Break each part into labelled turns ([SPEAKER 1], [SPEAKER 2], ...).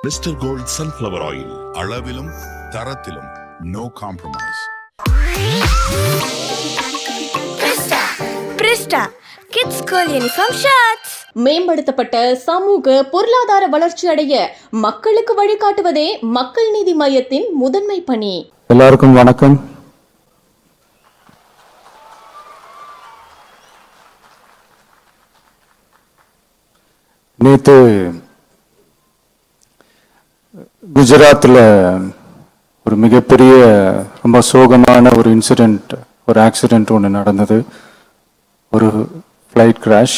[SPEAKER 1] Mister gold sunflower oil, அளவிலும் தரத்திலும் no compromise.
[SPEAKER 2] Prista kids school uniform shirts.
[SPEAKER 3] மேம்படுத்தப்பட்ட சமூக பொருளாதார வளர்ச்சி அடைய மக்களுக்கு வழிகாட்டுவதே மக்கள் நீதி மையத்தின் முதன்மை பணி.
[SPEAKER 4] எல்லாருக்கும் வணக்கம். நேற்று குஜராத்தில் ஒரு மிகப்பெரிய ரொம்ப சோகமான ஒரு இன்சிடெண்ட், ஒரு ஆக்சிடெண்ட் ஒன்று நடந்தது. ஒரு ஃப்ளைட் கிராஷ்.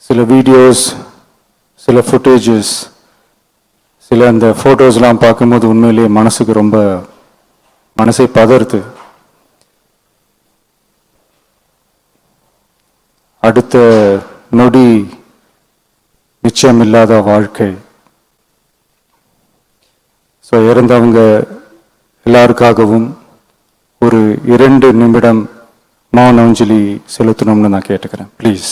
[SPEAKER 4] சில வீடியோஸ், சில ஃபுட்டேஜஸ், சில அந்த ஃபோட்டோஸ்லாம் பார்க்கும்போது உண்மையிலேயே மனசுக்கு ரொம்ப மனசை பதறுது. அடுத்த நொடி நிச்சயமில்லாத வாழ்க்கை. ஸோ இறந்தவங்க எல்லாருக்காகவும் ஒரு 2 நிமிடம் மௌன அஞ்சலி செலுத்தணும்னு நான் கேட்டுக்கிறேன், ப்ளீஸ்.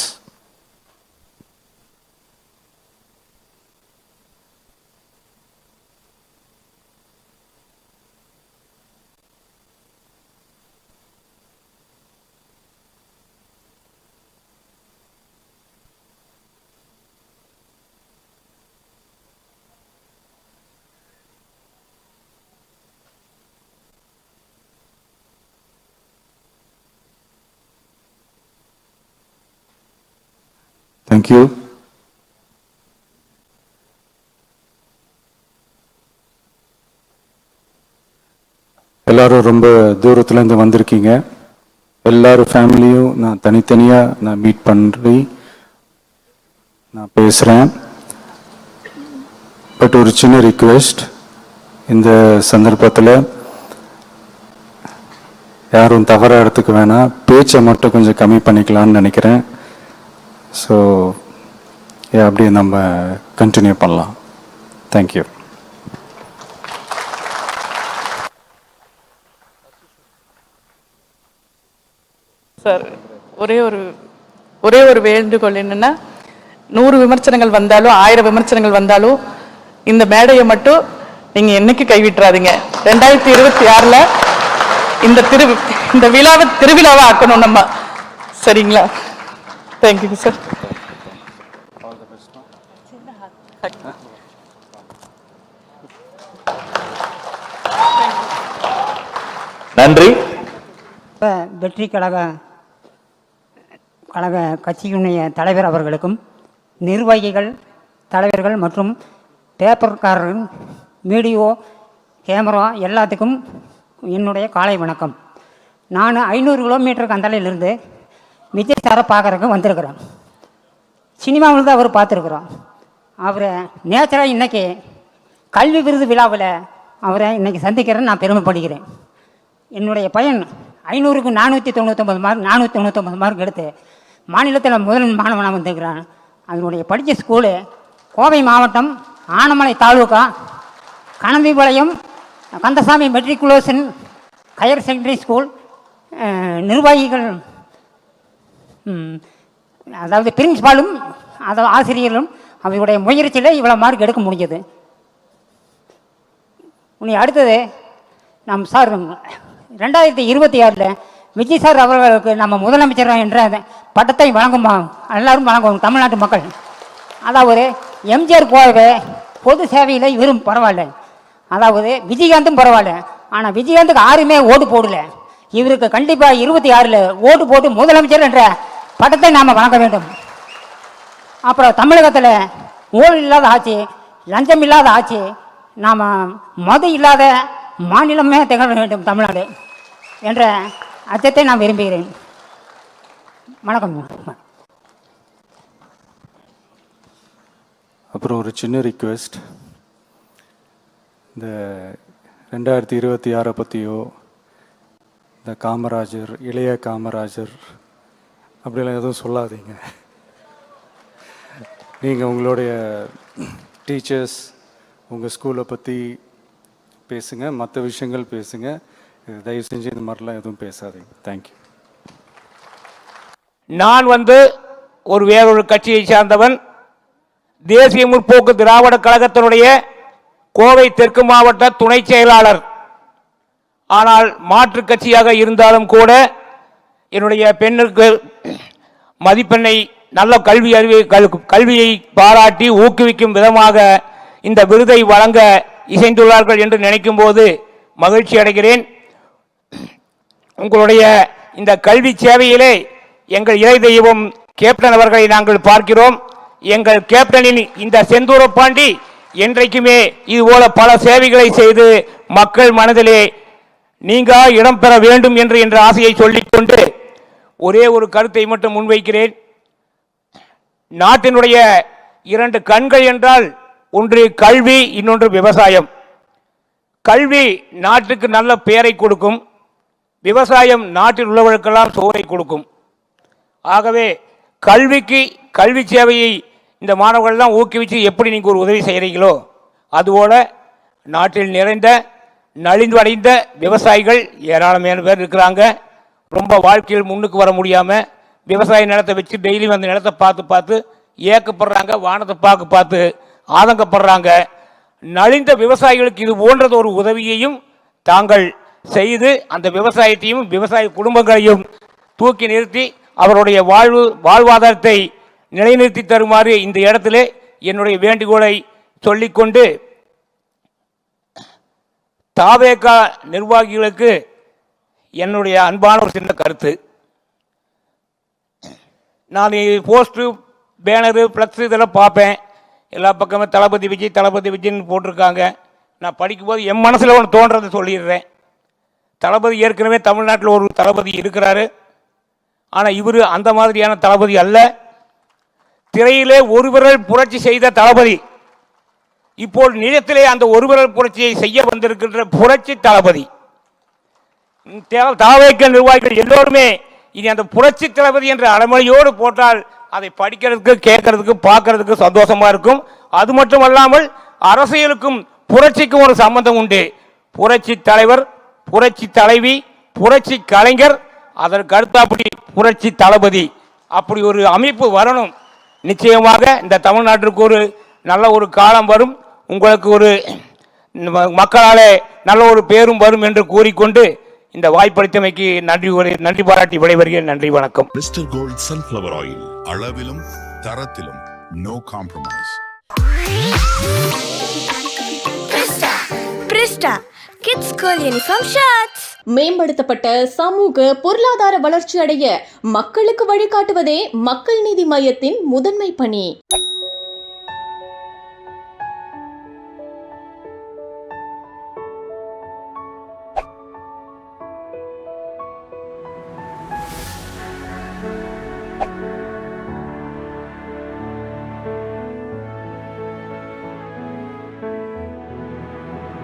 [SPEAKER 4] தேங்க்யூ. எல்லாரும் ரொம்ப தூரத்துலேருந்து வந்திருக்கீங்க. எல்லாரும் ஃபேமிலியும் நான் தனித்தனியாக நான் மீட் பண்ணி நான் பேசுகிறேன். பட் ஒரு சின்ன ரிக்வெஸ்ட், இந்த சந்தர்ப்பத்தில் யாரும் தவறாக எடுத்துக்க வேணாம். பேச்சை மட்டும் கொஞ்சம் கம்மி பண்ணிக்கலான்னு நினைக்கிறேன். ஸோ அப்படியே நம்ம கண்டினியூ பண்ணலாம். தேங்க்யூ.
[SPEAKER 5] சார், ஒரே ஒரு வேண்டுகோள் என்னன்னா, 100 விமர்சனங்கள் வந்தாலும் 1000 விமர்சனங்கள் வந்தாலும் இந்த மேடையை மட்டும் நீங்க என்னைக்கு கைவிட்டுறாதீங்க. 2026ல் இந்த விழாவை திருவிழாவை ஆக்கணும் நம்ம. சரிங்களா? Thank you sir.
[SPEAKER 6] நன்றி.
[SPEAKER 7] வெற்றி கழக கட்சியினுடைய தலைவர் அவர்களுக்கும், நிர்வாகிகள், தலைவர்கள் மற்றும் பேப்பர்காரர்கள், மீடியோ, கேமரா எல்லாத்துக்கும் என்னுடைய காலை வணக்கம். நான் 500 கிலோமீட்டருக்கு அந்தலையிலிருந்து விஜய் சாரை பார்க்குறதுக்கு வந்திருக்கிறேன். சினிமாவில் தான் அவர் பார்த்துருக்குறோம். அவரை நேச்சராக இன்றைக்கி கல்வி விருது விழாவில் அவரை இன்றைக்கி சந்திக்கிறேன்னு நான் பெருமைப்படுகிறேன். என்னுடைய பையன் 500க்கு 499 மார்க் எடுத்து மாநிலத்தில் முதல் மாணவனாக வந்திருக்கிறான். அதனுடைய படித்த ஸ்கூலு கோவை மாவட்டம் Anamalai taluka Kanandhipalayam Kandasamy matriculation higher secondary school. நிர்வாகிகள், அதாவது பிரின்சிபாலும் அதாவது ஆசிரியர்களும் அவருடைய முயற்சியில் இவ்வளோ மார்க் எடுக்க முடிஞ்சது. அடுத்தது நம் சார் 2026ல் விஜய் சார் அவர்களுக்கு நம்ம முதலமைச்சர் என்ற பட்டத்தை எல்லாரும் வழங்குவோம் தமிழ்நாட்டு மக்கள். அதாவது எம்ஜிஆர் போகவே பொது சேவையில் இவரும் பரவாயில்ல, அதாவது விஜயகாந்தும் பரவாயில்ல. ஆனால் விஜயகாந்துக்கு யாருமே ஓட்டு போடல. இவருக்கு கண்டிப்பாக 26ல் ஓட்டு போட்டு முதலமைச்சர் என்ற பட்டத்தை நாம் வழங்க வேண்டும். அப்புறம் தமிழகத்தில் ஊழல் இல்லாத ஆட்சி, லஞ்சம் இல்லாத ஆட்சி, நாம் மது இல்லாத மாநிலமே திகழ வேண்டும் தமிழ்நாடு என்ற அச்சத்தை நான் விரும்புகிறேன். வணக்கம்.
[SPEAKER 4] அப்புறம் ஒரு சின்ன ரிக்வெஸ்ட், இந்த 2026 பற்றியோ, இந்த காமராஜர், இளைய காமராஜர் அப்படிலாம் எதுவும் சொல்லாதீங்க. நீங்கள் உங்களுடைய டீச்சர்ஸ், உங்கள் ஸ்கூலை பற்றி பேசுங்க, மற்ற விஷயங்கள் பேசுங்க. தயவு செஞ்சு இந்த மாதிரிலாம் எதுவும் பேசாதீங்க. தேங்க்யூ.
[SPEAKER 6] நான் வேறொரு கட்சியை சார்ந்தவன்.
[SPEAKER 8] தேசிய முற்போக்கு திராவிட கழகத்தினுடைய கோவை தெற்கு மாவட்ட துணை செயலாளர். ஆனால் மாற்று கட்சியாக இருந்தாலும் கூட என்னுடைய பெண்ணுக்கு மதிப்பெண்ணை நல்ல கல்வியை பாராட்டி ஊக்குவிக்கும் விதமாக இந்த விருதை வழங்க இசைந்துள்ளார்கள் என்று நினைக்கும் போது மகிழ்ச்சி அடைகிறேன். உங்களுடைய இந்த கல்வி சேவையிலே எங்கள் இறை தெய்வம் கேப்டன் அவர்களை நாங்கள் பார்க்கிறோம். எங்கள் கேப்டனின் இந்த செந்தூரப்பாண்டி என்றைக்குமே இதுபோல பல சேவைகளை செய்து மக்கள் மனதிலே நீங்க இடம் பெற வேண்டும் என்ற ஆசையை சொல்லிக்கொண்டு ஒரே ஒரு கருத்தை மட்டும் முன்வைக்கிறேன். நாட்டினுடைய இரண்டு கண்கள் என்றால் ஒன்று கல்வி, இன்னொன்று விவசாயம். கல்வி நாட்டுக்கு நல்ல பெயரை கொடுக்கும், விவசாயம் நாட்டில் உள்ளவர்களுக்கெல்லாம் சோறை கொடுக்கும். ஆகவே கல்வி சேவையை இந்த மாணவர்கள்லாம் ஊக்குவிச்சு எப்படி நீங்கள் ஒரு உதவி செய்கிறீங்களோ அதுபோல நாட்டில் நிறைந்த நலிவடைந்த விவசாயிகள் ஏராளமான பேர் இருக்கிறாங்க. ரொம்ப வாழ்க்கையில் முன்னுக்கு வர முடியாமல் விவசாய நிலத்தை வச்சு டெய்லி அந்த நிலத்தை பார்த்து ஏக்கப்படுறாங்க, வானத்தை பார்த்து ஆதங்கப்படுறாங்க. நலிந்த விவசாயிகளுக்கு இது போன்றது ஒரு உதவியையும் தாங்கள் செய்து அந்த விவசாயத்தையும் விவசாய குடும்பங்களையும் தூக்கி நிறுத்தி அவருடைய வாழ்வாதாரத்தை நிலைநிறுத்தி தருமாறு இந்த இடத்திலே என்னுடைய வேண்டுகோளை சொல்லிக்கொண்டு தாவேகா நிர்வாகிகளுக்கு என்னுடைய அன்பான ஒரு சின்ன கருத்து. நான் போஸ்ட்டு, பேனரு, ஃப்ளக்ஸு இதெல்லாம் பார்ப்பேன். எல்லா பக்கமும் தளபதி விஜய்னு போட்டிருக்காங்க. நான் படிக்கும்போது என் மனசில் ஒன்று தோன்றதை சொல்லிடுறேன். தளபதி ஏற்கனவே தமிழ்நாட்டில் ஒரு தளபதி இருக்கிறாரு. ஆனால் இவர் அந்த மாதிரியான தளபதி அல்ல. திரையிலே ஒரு விரல் புரட்சி செய்த தளபதி இப்போ நிஜத்திலே அந்த ஒரு விரல் புரட்சியை செய்ய வந்திருக்கின்ற புரட்சி தளபதி. தாவேக நிர்வாகிகள் எல்லோருமே இனி அந்த புரட்சி தளபதி என்ற அடைமொழியோடு போட்டால் அதை படிக்கிறதுக்கு, கேட்கறதுக்கு, பார்க்கறதுக்கு சந்தோஷமா இருக்கும். அது மட்டுமல்லாமல் அரசியலுக்கும் புரட்சிக்கும் ஒரு சம்பந்தம் உண்டு. புரட்சி தலைவர், புரட்சி தலைவி, புரட்சி கலைஞர், அதற்கு அடுத்தபடி புரட்சி தளபதி, அப்படி ஒரு அமைப்பு வரணும். நிச்சயமாக இந்த தமிழ்நாட்டிற்கு ஒரு நல்ல ஒரு காலம் வரும். உங்களுக்கு ஒரு மக்களாலே நல்ல ஒரு பேரும் வரும் என்று கூறிக்கொண்டு இந்த வாய்ப்பளித்தமைக்கு நன்றி பாராட்டி விடைபெறுகிறேன். நன்றி, வணக்கம்.
[SPEAKER 1] மிஸ்டர் கோல்ட் சன்ஃப்ளவர் ஆயில், அளவிலும் தரத்திலும் no compromise.
[SPEAKER 2] Prista Kids School Uniform Shirts.
[SPEAKER 3] மேம்படுத்தப்பட்ட சமூக பொருளாதார வளர்ச்சி அடைய மக்களுக்கு வழிகாட்டுவதே மக்கள் நீதி மையத்தின் முதன்மை பணி.